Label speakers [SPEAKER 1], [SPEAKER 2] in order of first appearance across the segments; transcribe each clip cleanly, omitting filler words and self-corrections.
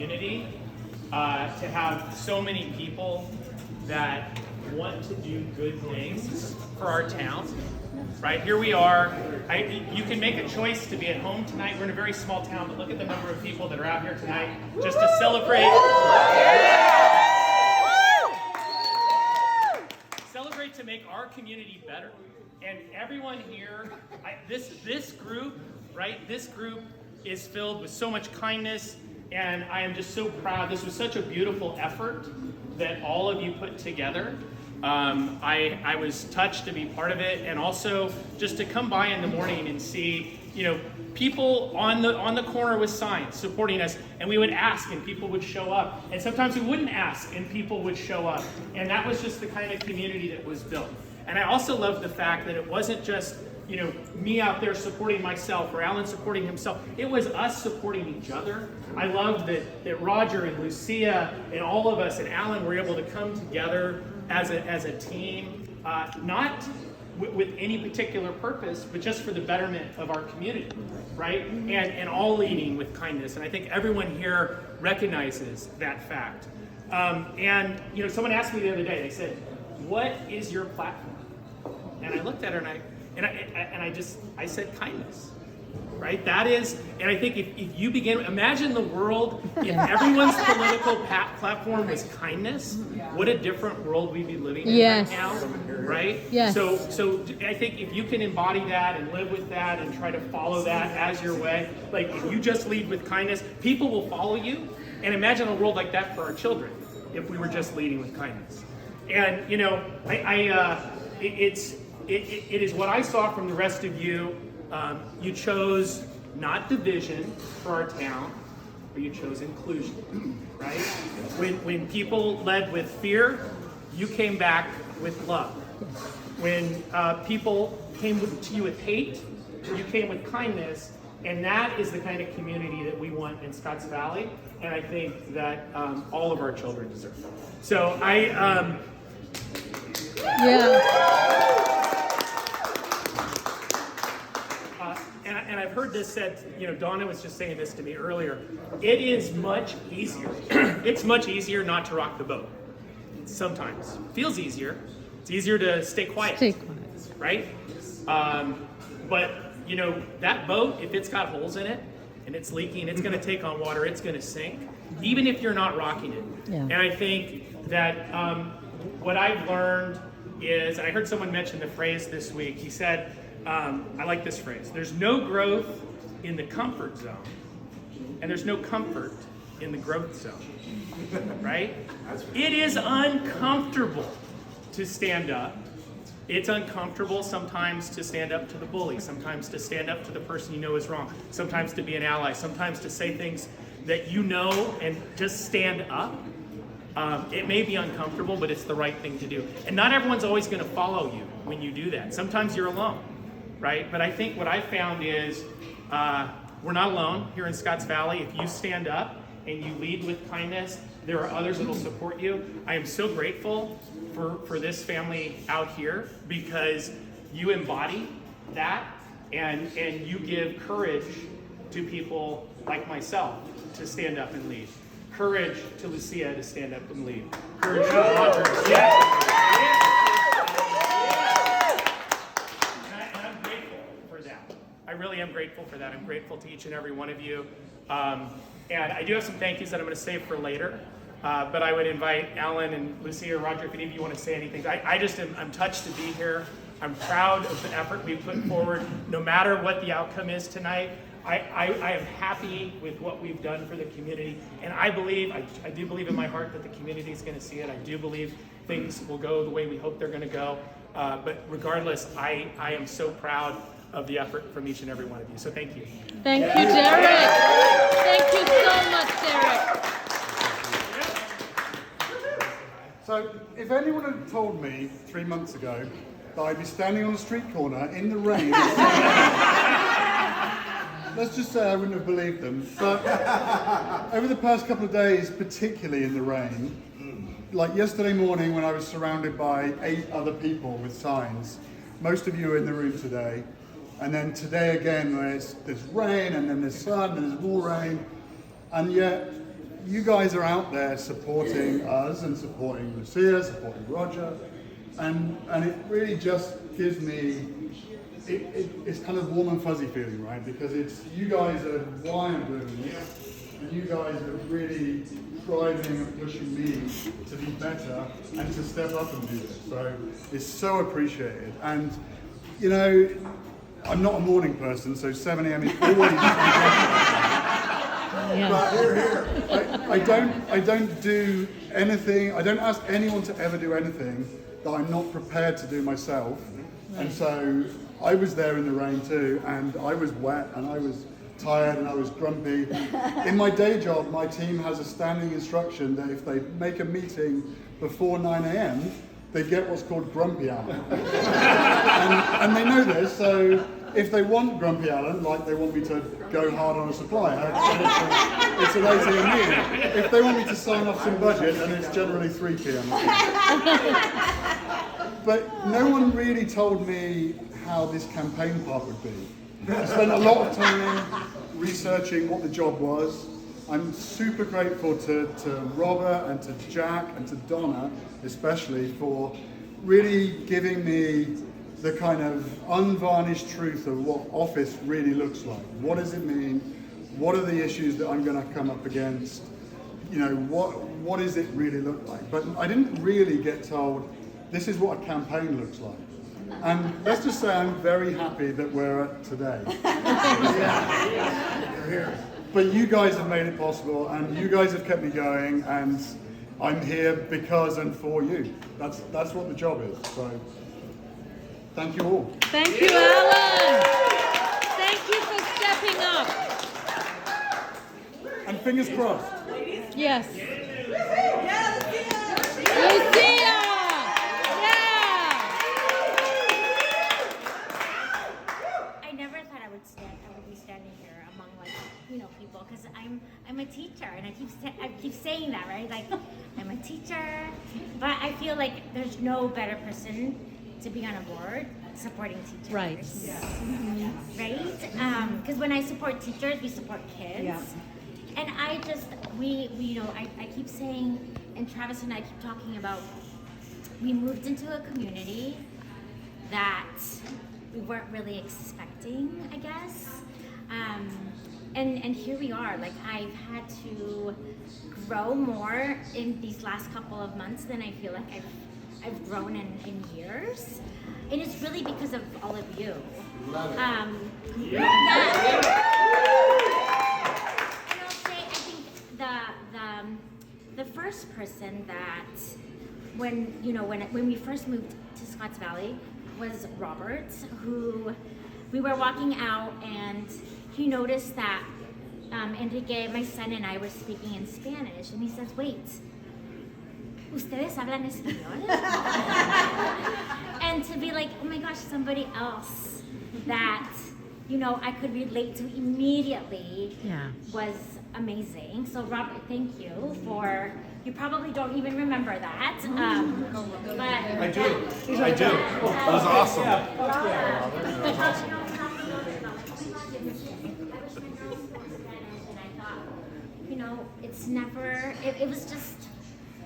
[SPEAKER 1] community, to have so many people that want to do good things for our town. Right, here we are. You can make a choice to be at home tonight. We're in a very small town, but look at the number of people that are out here tonight just to celebrate. Celebrate to make our community better. And everyone here, this group, right? This group is filled with so much kindness, and I am just so proud. This was such a beautiful effort that all of you put together. I was touched to be part of it, and also just to come by in the morning and see, people on the corner with signs supporting us, and we would ask and people would show up, and sometimes we wouldn't ask and people would show up, and that was just the kind of community that was built. And I also love the fact that it wasn't just me out there supporting myself or Alan supporting himself. It was us supporting each other. I love that Roger and Lucia and all of us and Alan were able to come together as a team, not with any particular purpose, but just for the betterment of our community, right? And all leading with kindness. And I think everyone here recognizes that fact. And someone asked me the other day, they said, "What is your platform?" And I looked at her and I said kindness, right? That is, and I think if you imagine the world, if everyone's political platform was kindness, what a different world we'd be living in right now, right?
[SPEAKER 2] Yes.
[SPEAKER 1] So I think if you can embody that and live with that and try to follow that as your way, like if you just lead with kindness, people will follow you. And imagine a world like that for our children if we were just leading with kindness. And it is what I saw from the rest of you. You chose not division for our town, but you chose inclusion, right? When people led with fear, you came back with love. When people came to you with hate, you came with kindness, and that is the kind of community that we want in Scotts Valley, and I think that all of our children deserve. So And I've heard this said, Donna was just saying this to me earlier. It is much easier. It's much easier not to rock the boat. Sometimes. Feels easier. It's easier to stay quiet. Right? But, that boat, if it's got holes in it and it's leaking, it's going to take on water, it's going to sink, even if you're not rocking it.
[SPEAKER 2] Yeah.
[SPEAKER 1] And I think that what I've learned is, and I heard someone mention the phrase this week, he said, I like this phrase, there's no growth in the comfort zone, and there's no comfort in the growth zone, right? It is uncomfortable to stand up. It's uncomfortable sometimes to stand up to the bully, sometimes to stand up to the person you know is wrong, sometimes to be an ally, sometimes to say things that and just stand up. It may be uncomfortable, but it's the right thing to do. And not everyone's always going to follow you when you do that. Sometimes you're alone. Right? But I think what I found is we're not alone here in Scotts Valley. If you stand up and you lead with kindness, there are others that will support you. I am so grateful for this family out here because you embody that and you give courage to people like myself to stand up and lead. Courage to Lucia to stand up and lead. Courage to Roger. Yeah. I really am grateful for that. I'm grateful to each and every one of you. And I do have some thank yous that I'm going to save for later. But I would invite Alan and Lucia or Roger, if any of you want to say anything. I'm touched to be here. I'm proud of the effort we put forward. No matter what the outcome is tonight, I am happy with what we've done for the community. And I do believe in my heart that the community is going to see it. I do believe things will go the way we hope they're going to go. But regardless, I am so proud of the effort from each and every one of you. So thank you.
[SPEAKER 2] Thank you, Derek. Thank you so much, Derek.
[SPEAKER 3] So if anyone had told me 3 months ago that I'd be standing on a street corner in the rain, let's just say I wouldn't have believed them. But over the past couple of days, particularly in the rain, like yesterday morning when I was surrounded by 8 other people with signs, most of you are in the room today. And then today again, there's rain, and then there's sun, and there's more rain. And yet, you guys are out there supporting us and supporting Lucia, supporting Roger, and it really just gives me, it's kind of warm and fuzzy feeling, right? Because it's, you guys are why I'm doing this, and you guys are really driving and pushing me to be better and to step up and do this. So it's so appreciated. And you know, I'm not a morning person, so 7 a.m. is always but I don't do anything, I don't ask anyone to ever do anything that I'm not prepared to do myself. And so I was there in the rain too, and I was wet and I was tired and I was grumpy. In my day job, my team has a standing instruction that if they make a meeting before 9 a.m., they get what's called Grumpy Alan. and they know this, so if they want Grumpy Alan, like they want me to go hard on a supplier, it's an 8 a.m. meeting. If they want me to sign off some budget, then it's generally 3 p.m. But no one really told me how this campaign part would be. I spent a lot of time researching what the job was. I'm super grateful to Robert and to Jack and to Donna especially for really giving me the kind of unvarnished truth of what office really looks like. What does it mean? What are the issues that I'm going to come up against? You know, what does it really look like? But I didn't really get told this is what a campaign looks like. And let's just say I'm very happy that we're at today. You're here. But you guys have made it possible, and you guys have kept me going, and I'm here because and for you. That's what the job is. So, thank you all.
[SPEAKER 2] Thank you, Alan. Thank you for stepping up.
[SPEAKER 3] And fingers crossed.
[SPEAKER 2] Yes. Lucia!
[SPEAKER 4] I never thought I would be standing here among people, because I'm a teacher, and I keep saying that, right? Like, I'm a teacher, but I feel like there's no better person to be on a board supporting teachers.
[SPEAKER 2] Right.
[SPEAKER 4] Right? Because when I support teachers, we support kids.
[SPEAKER 2] Yeah.
[SPEAKER 4] And I keep saying, and Travis and I keep talking about, we moved into a community that we weren't really expecting, I guess. And here we are. Like, I've had to grow more in these last couple of months than I feel like I've grown in years. And it's really because of all of you.
[SPEAKER 3] Love it.
[SPEAKER 4] And I'll say, I think the first person that when we first moved to Scotts Valley was Robert, who we were walking out and he noticed that Enrique, my son, and I were speaking in Spanish, and he says, "Wait, ustedes hablan español?" And to be like, oh my gosh, somebody else that I could relate to immediately was amazing. So Robert, thank you for. You probably don't even remember that, but
[SPEAKER 5] I do. It was awesome.
[SPEAKER 4] It's never. It was just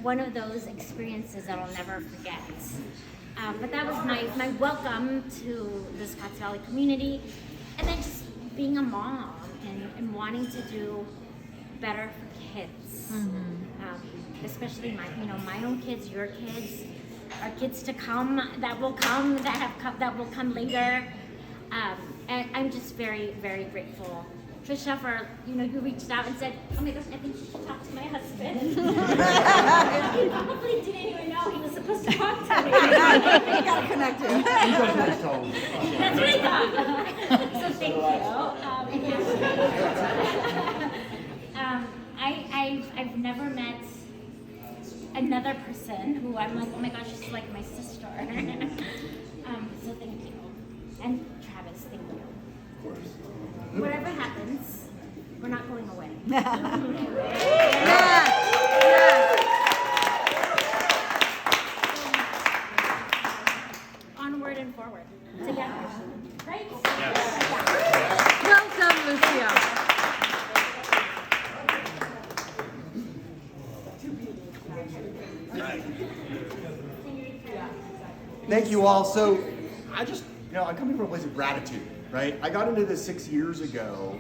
[SPEAKER 4] one of those experiences that I'll never forget. But that was my welcome to the Scotts Valley community, and then just being a mom and wanting to do better for kids, especially my own kids, your kids, our kids to come that will come later. And I'm just very, very grateful. Trisha, for you reached out and said, "Oh my gosh, I think you should talk to my husband." He probably didn't even know he was supposed to talk to me.
[SPEAKER 6] You gotta connect him.
[SPEAKER 4] That's what I thought. So thank you. I've never met another person who I'm like, oh my gosh, she's like my sister. So thank you, and Travis, thank you.
[SPEAKER 3] Of course.
[SPEAKER 4] Whatever happens, we're not going away. Onward and forward. Together. Right?
[SPEAKER 2] Well done, Lucia.
[SPEAKER 1] ahead.
[SPEAKER 7] Thank you all. So I'm coming from a place of gratitude, right? I got into this 6 years ago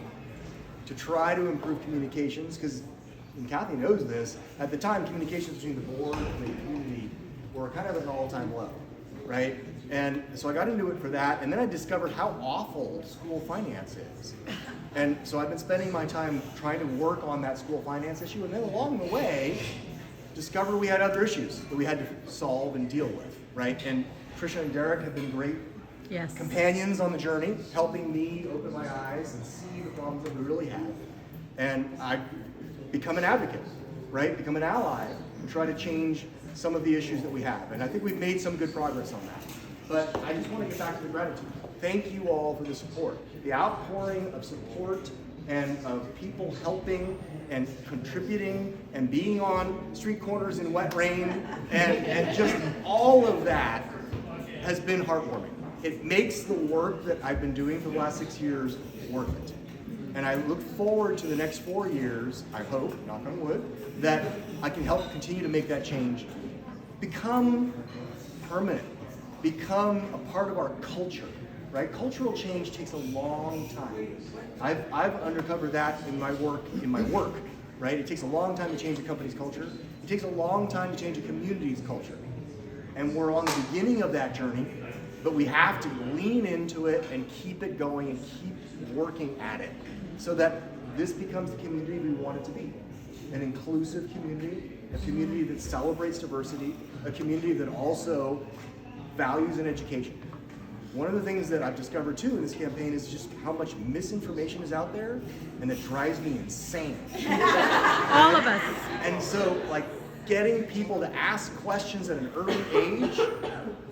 [SPEAKER 7] to try to improve communications because, and Kathy knows this, at the time communications between the board and the community were kind of at an all-time low, right? And so I got into it for that, and then I discovered how awful school finance is. And so I've been spending my time trying to work on that school finance issue, and then along the way, discovered we had other issues that we had to solve and deal with, right? And Tricia and Derek have been great companions on the journey, helping me open my eyes and see the problems that we really have. And I've become an advocate, right? Become an ally and try to change some of the issues that we have. And I think we've made some good progress on that. But I just want to get back to the gratitude. Thank you all for the support. The outpouring of support and of people helping and contributing and being on street corners in wet rain and just all of that has been heartwarming. It makes the work that I've been doing for the last 6 years worth it. And I look forward to the next 4 years, I hope, knock on wood, that I can help continue to make that change become permanent, become a part of our culture, right? Cultural change takes a long time. I've uncovered that in my work, right? It takes a long time to change a company's culture. It takes a long time to change a community's culture. And we're on the beginning of that journey, but we have to lean into it and keep it going and keep working at it so that this becomes the community we want it to be. An inclusive community, a community that celebrates diversity, a community that also values an education. One of the things that I've discovered too in this campaign is just how much misinformation is out there, and that drives me insane.
[SPEAKER 2] All of us.
[SPEAKER 7] And so, like, getting people to ask questions at an early age,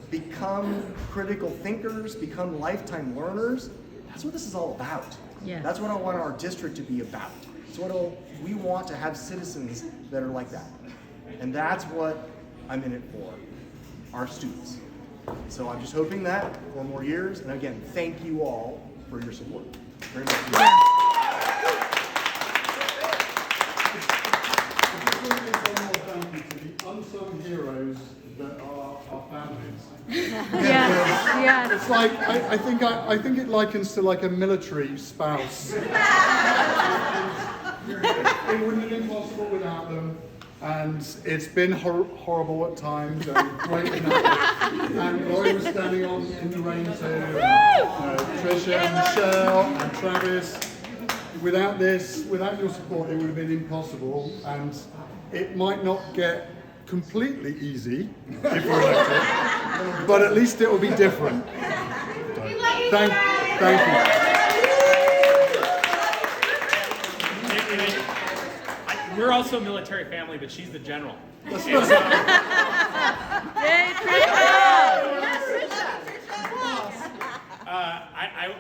[SPEAKER 7] become critical thinkers, become lifetime learners, that's what this is all about.
[SPEAKER 2] Yes.
[SPEAKER 7] That's what I want our district to be about. It's what we want to have citizens that are like that. And that's what I'm in it for, our students. So I'm just hoping that 4 more years, and again, thank you all for your support. Very much.
[SPEAKER 3] To the unsung heroes that are our families.
[SPEAKER 2] Yes.
[SPEAKER 3] It's like I think it likens to like a military spouse. It wouldn't have been possible without them, and it's been horrible at times and great enough. And Laurie was standing in the rain too. And, Tricia and Michelle and Travis. Without your support, it would have been impossible, and it might not get completely easy if we're elected, but at least it will be different. Thank you.
[SPEAKER 1] We're also a military family, but she's the general.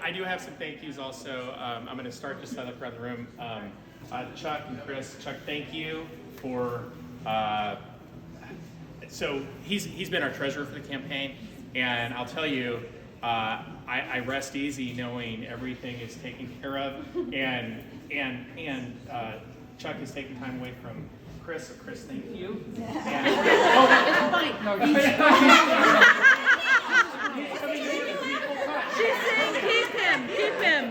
[SPEAKER 1] I do have some thank yous also. I'm going to start just around the room. Chuck and Chris. Chuck, thank you for. So he's been our treasurer for the campaign, and I'll tell you, I rest easy knowing everything is taken care of, and Chuck is taking time away from Chris. So Chris, thank you. And,
[SPEAKER 2] It's fine. She's saying keep him.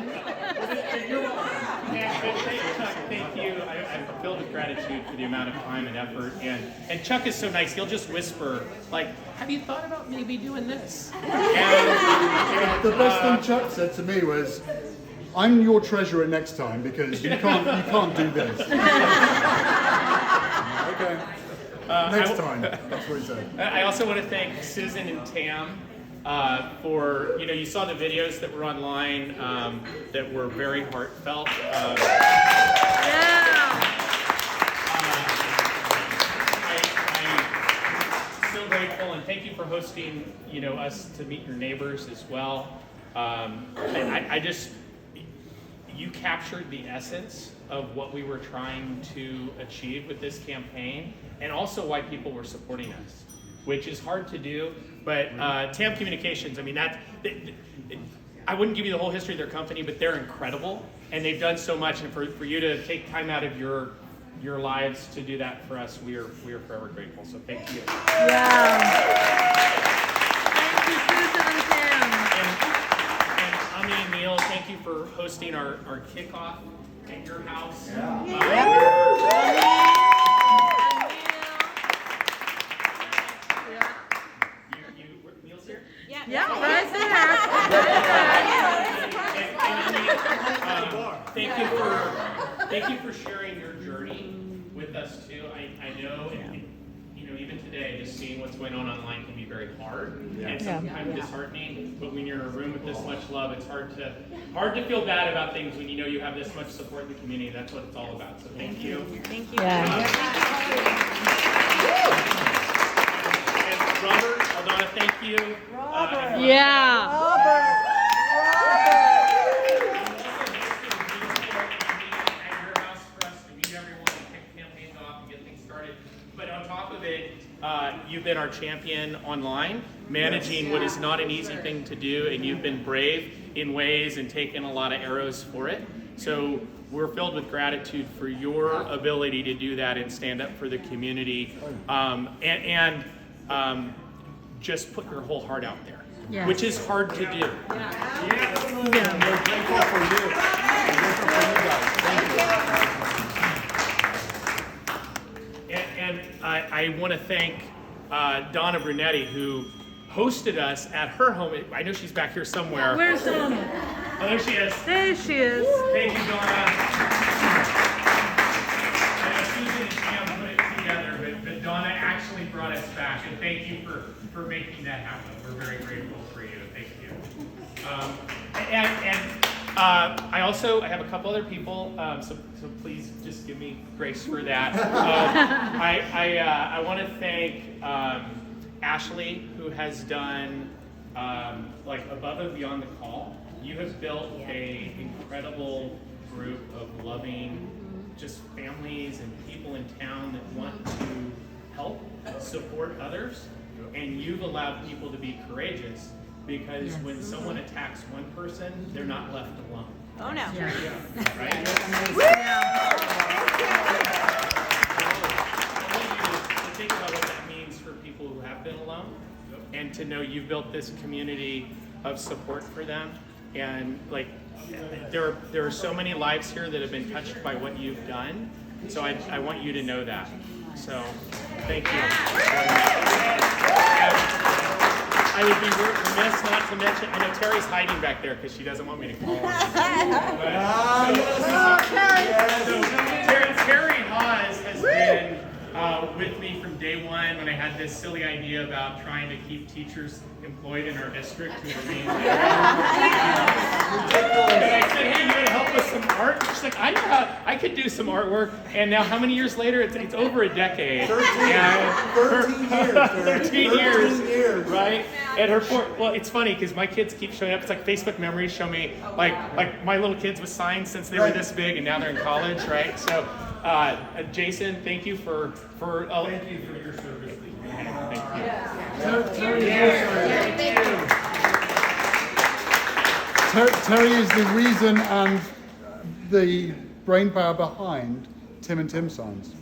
[SPEAKER 1] Chuck, thank you. I'm filled with gratitude for the amount of time and effort. And Chuck is so nice. He'll just whisper, like, have you thought about maybe doing this? And
[SPEAKER 3] The best thing Chuck said to me was, I'm your treasurer next time because you can't do this. Okay. Next time. That's what he said.
[SPEAKER 1] I also want to thank Susan and Tam for, you saw the videos that were online that were very heartfelt. I'm so grateful, and thank you for hosting, us to meet your neighbors as well. You captured the essence of what we were trying to achieve with this campaign, and also why people were supporting us, which is hard to do. But TAM Communications, I mean, I wouldn't give you the whole history of their company, but they're incredible, and they've done so much. And for you to take time out of your your lives to do that for us, we are forever grateful. So thank you.
[SPEAKER 2] Yeah. Thank you, Susan and Tim.
[SPEAKER 1] And Ami and Neil, thank you for hosting our kickoff at your house. Neil's here?
[SPEAKER 2] Yeah, right there.
[SPEAKER 1] Thank you for sharing your journey with us too. I know, and even today, just seeing what's going on online can be very hard and sometimes disheartening. But when you're in a room with this much love, it's hard to feel bad about things when you know you have this much support in the community. That's what it's all about. So thank you.
[SPEAKER 2] Thank you.
[SPEAKER 1] And Robert, Aldana, thank you.
[SPEAKER 2] Yeah.
[SPEAKER 1] You've been our champion online, managing what is not an easy thing to do, and you've been brave in ways and taken a lot of arrows for it. So we're filled with gratitude for your ability to do that and stand up for the community, and just put your whole heart out there, which is hard to do.
[SPEAKER 7] We're grateful for you. We're grateful for you guys. Thank you.
[SPEAKER 1] And I want to thank Donna Brunetti, who hosted us at her home. I know she's back here somewhere.
[SPEAKER 2] Where's Donna?
[SPEAKER 1] Oh, there she is.
[SPEAKER 2] There she is.
[SPEAKER 1] Thank you, Donna. Susan and Sam put it together, but Donna actually brought us back, and thank you for making that happen. We're very grateful for you. Thank you. I have a couple other people, so please just give me grace for that. I want to thank Ashley, who has done above and beyond the call. You have built a incredible group of loving, just families and people in town that want to help support others, and you've allowed people to be courageous. Because when someone attacks one person, they're not left alone.
[SPEAKER 6] Oh no.
[SPEAKER 1] Right? To think about what that means for people who have been alone, and to know you've built this community of support for them. And there are so many lives here that have been touched by what you've done. So I want you to know that. So thank you. I would be remiss not to mention, I know Terry's hiding back there because she doesn't want me to call her. Terry Hawes has been with me from day one when I had this silly idea about trying to keep teachers employed in our district who are being and I said, hey, you want to help with some art? She's like, I know how, I could do some artwork. And now how many years later? It's over a decade. 13 years. Right? And well, it's funny because my kids keep showing up. It's like Facebook memories show me like my little kids with signs since they were this big and now they're in college, right? So Jason, thank you for thank you for your service.
[SPEAKER 3] Terry is the reason and the brainpower behind Tim and Tim signs.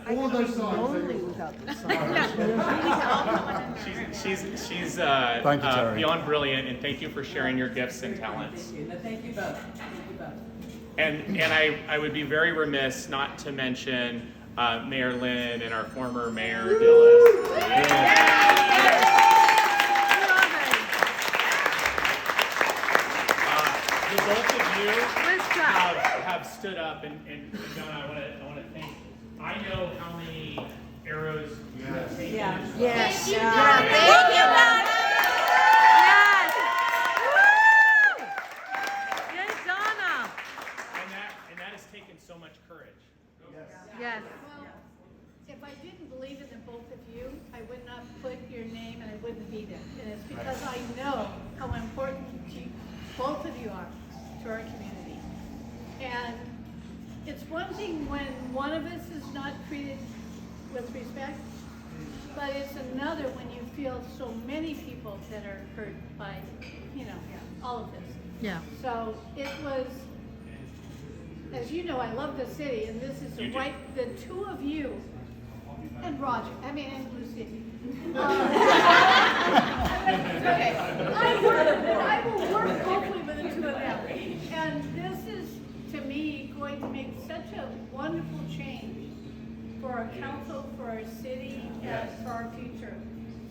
[SPEAKER 3] All those signs.
[SPEAKER 1] She's
[SPEAKER 3] Thank you, Terry.
[SPEAKER 1] beyond brilliant, and thank you for sharing your gifts and talents.
[SPEAKER 8] Thank you both.
[SPEAKER 1] And I would be very remiss not to mention Mayor Lynn and our former Mayor Dillis. The both of you have stood up, and Donna, I want to thank. I know how many arrows you have taken.
[SPEAKER 6] Yes.
[SPEAKER 4] Thank you,
[SPEAKER 6] Thank you, Donna.
[SPEAKER 1] And that has taken so much courage.
[SPEAKER 2] Yes.
[SPEAKER 9] Well, if I didn't believe in the both of you, I would not put your name and I wouldn't be there. And it's because I know how important both of you are to our community. And it's one thing when one of us is not treated with respect, but it's another when you feel so many people that are hurt by, all of this.
[SPEAKER 2] Yeah.
[SPEAKER 9] So it was, as you know, I love the city, and this is the two of you, and Roger, and Lucy. Okay. I will work hopefully with the two of them. And this is, to me, going to make such a wonderful change for our council, for our city, and for our future.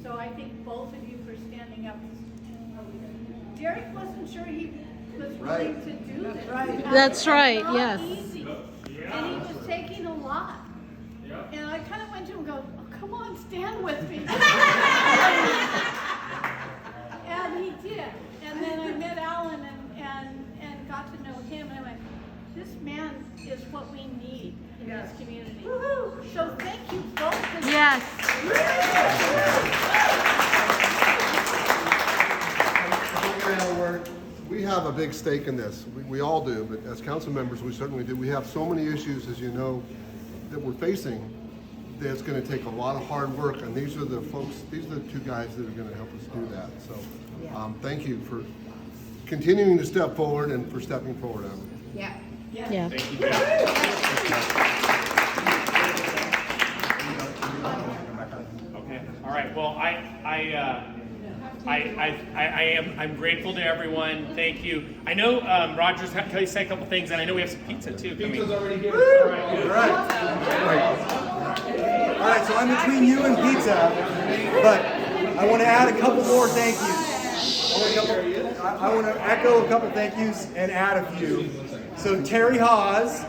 [SPEAKER 9] So I thank both of you for standing up. Derek wasn't sure he was willing to do this.
[SPEAKER 2] That's right,
[SPEAKER 9] It's not
[SPEAKER 2] yes.
[SPEAKER 9] easy. And he was taking a lot. And I kind of went to him and go, oh, come on, stand with me. And he did. And then I met Alan and got to know him. And I went, this man is what we need in this community. So thank you both for
[SPEAKER 2] Yes.
[SPEAKER 8] We have a big stake in this. We all do, but as council members, we certainly do. We have so many issues, as you know, that we're facing that's going to take a lot of hard work, and these are the folks, these are the two guys that are going to help us do that. So thank you for continuing to step forward and for stepping forward, Alan.
[SPEAKER 6] Yeah.
[SPEAKER 2] Yeah.
[SPEAKER 1] Thank you, Jack. Okay. All right. Well, I'm grateful to everyone. Thank you. I know Roger's going to say a couple things, and I know we have some pizza too.
[SPEAKER 5] Pizza's already here.
[SPEAKER 7] All right, so I'm between you and pizza, but I want to add a couple more thank yous. I want to echo a couple thank yous and add a few. So Terry Hawes.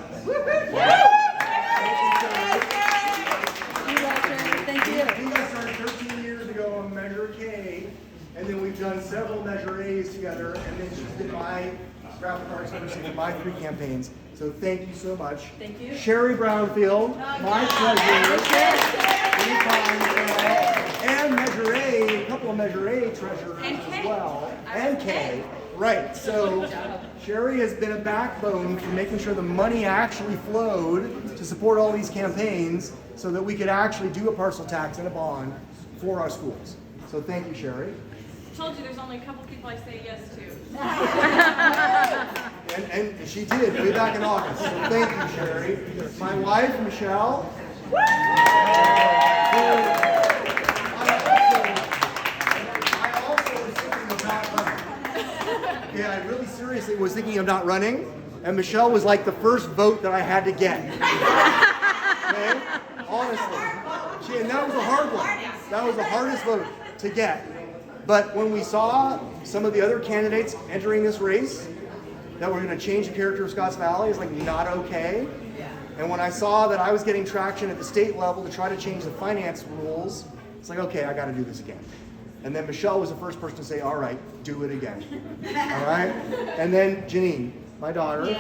[SPEAKER 6] Thank you.
[SPEAKER 7] We got started 13 years ago on Measure K, and then we've done several Measure A's together, and then she's been my graphic arts person for my 3 campaigns. So thank you so much.
[SPEAKER 6] Thank you.
[SPEAKER 7] Sherry Brownfield, my treasurer, and Measure A, a couple of Measure A treasurers as well, and Kay. Right, so Sherry has been a backbone for making sure the money actually flowed to support all these campaigns so that we could actually do a parcel tax and a bond for our schools. So thank you, Sherry.
[SPEAKER 10] I told you there's only a couple people I say yes to.
[SPEAKER 7] And she did way back in August. So thank you, Sherry. My wife, Michelle. I also was thinking of not running. Yeah, I really seriously was thinking of not running, and Michelle was like the first vote that I had to get. Okay? Honestly. And that was a hard one. That was the hardest vote to get. But when we saw some of the other candidates entering this race, that were going to change the character of Scotts Valley is like not okay. And when I saw that I was getting traction at the state level to try to change the finance rules, it's like, okay, I got to do this again. And then Michelle was the first person to say, all right, do it again. All right? And then Janine, my daughter. She's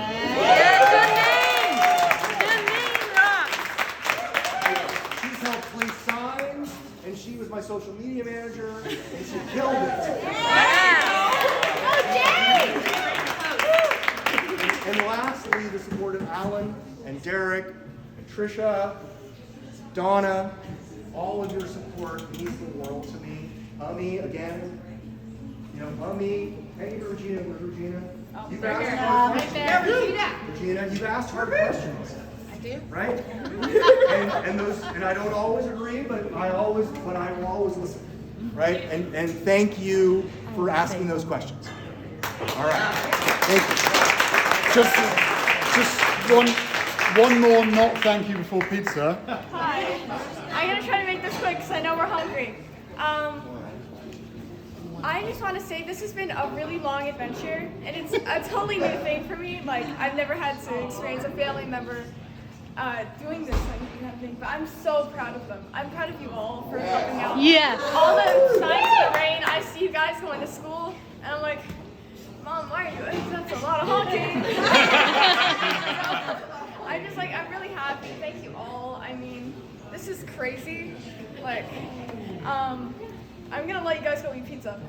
[SPEAKER 7] helped place signs, and she was my social media manager, and she killed it. And lastly, the support of Alan and Derek and Trisha, Donna, all of your support means the world to me. Ummi, again, hey Regina, where's Regina? You've asked hard questions. Regina, you've asked hard questions.
[SPEAKER 6] I do.
[SPEAKER 7] Right? and I don't always agree, but I will always listen. Right? And thank you for asking those questions. All right. Thank you.
[SPEAKER 3] Just one more not thank you before pizza.
[SPEAKER 10] Hi. I'm going to try to make this quick because I know we're hungry. I just want to say this has been a really long adventure, and it's a totally new thing for me. Like, I've never had to experience a family member doing this kind of thing, but I'm so proud of them. I'm proud of you all for helping out.
[SPEAKER 2] Yes.
[SPEAKER 10] All the signs in the rain, I see you guys going to school, and I'm like, Mom, why are you? That's a lot of honking. I'm just like, I'm really happy. Thank you all. I mean, this is crazy. Like, I'm gonna let you guys go eat pizza.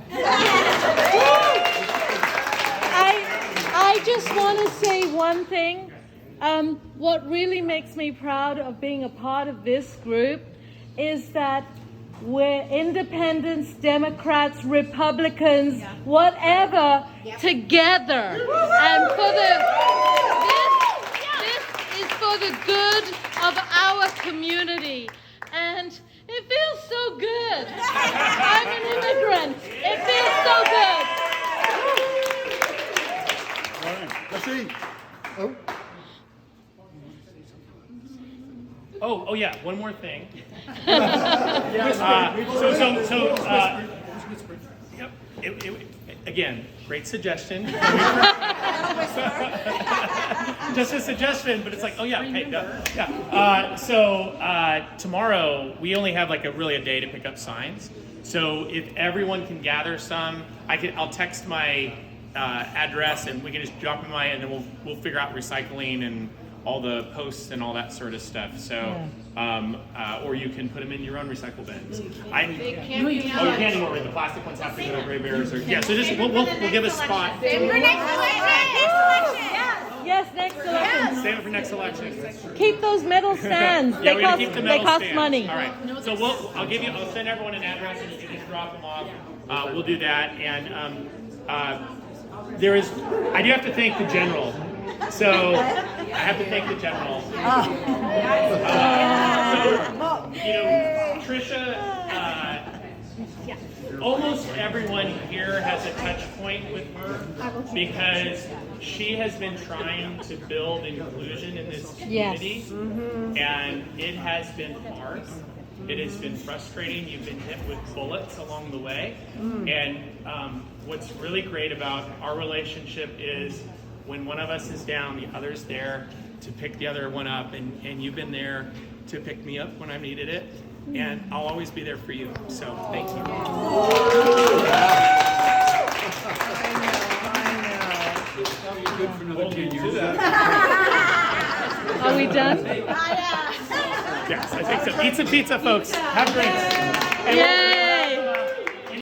[SPEAKER 2] I just want to say one thing. What really makes me proud of being a part of this group is that we're independents, Democrats, Republicans, whatever, together. And for this is for the good of our community. And it feels so good. I'm an immigrant. It feels so good.
[SPEAKER 3] All right, let's see. Oh,
[SPEAKER 1] Oh yeah, one more thing. Again, great suggestion. Just a suggestion, but it's like, oh yeah, hey, yeah. Tomorrow we only have like a day to pick up signs. So if everyone can gather some, I'll text my address and we can just drop them and then we'll figure out recycling and all the posts and all that sort of stuff. So, or you can put them in your own recycle bins. You can't anymore. The plastic ones have to go to Gray Bears. So just we'll give a spot.
[SPEAKER 6] Save for next election.
[SPEAKER 2] Yes, next election.
[SPEAKER 1] Save it for next election.
[SPEAKER 2] Keep those metal stands.
[SPEAKER 1] Yeah, we're gonna keep the metal
[SPEAKER 2] they cost
[SPEAKER 1] stands.
[SPEAKER 2] money.
[SPEAKER 1] All right. So I'll send everyone an address and you can just drop them off. We'll do that. And I do have to thank the general. So I have to thank the general. Trisha, almost everyone here has a touch point with her because she has been trying to build inclusion in this community, and it has been hard. It has been frustrating. You've been hit with bullets along the way. And what's really great about our relationship is when one of us is down, the other's there to pick the other one up. And you've been there to pick me up when I needed it. And I'll always be there for you. So thank you.
[SPEAKER 5] Good for another 10 years.
[SPEAKER 2] Are we done?
[SPEAKER 1] Yes, I think so. Eat some pizza, folks. Have drinks.
[SPEAKER 2] Yay!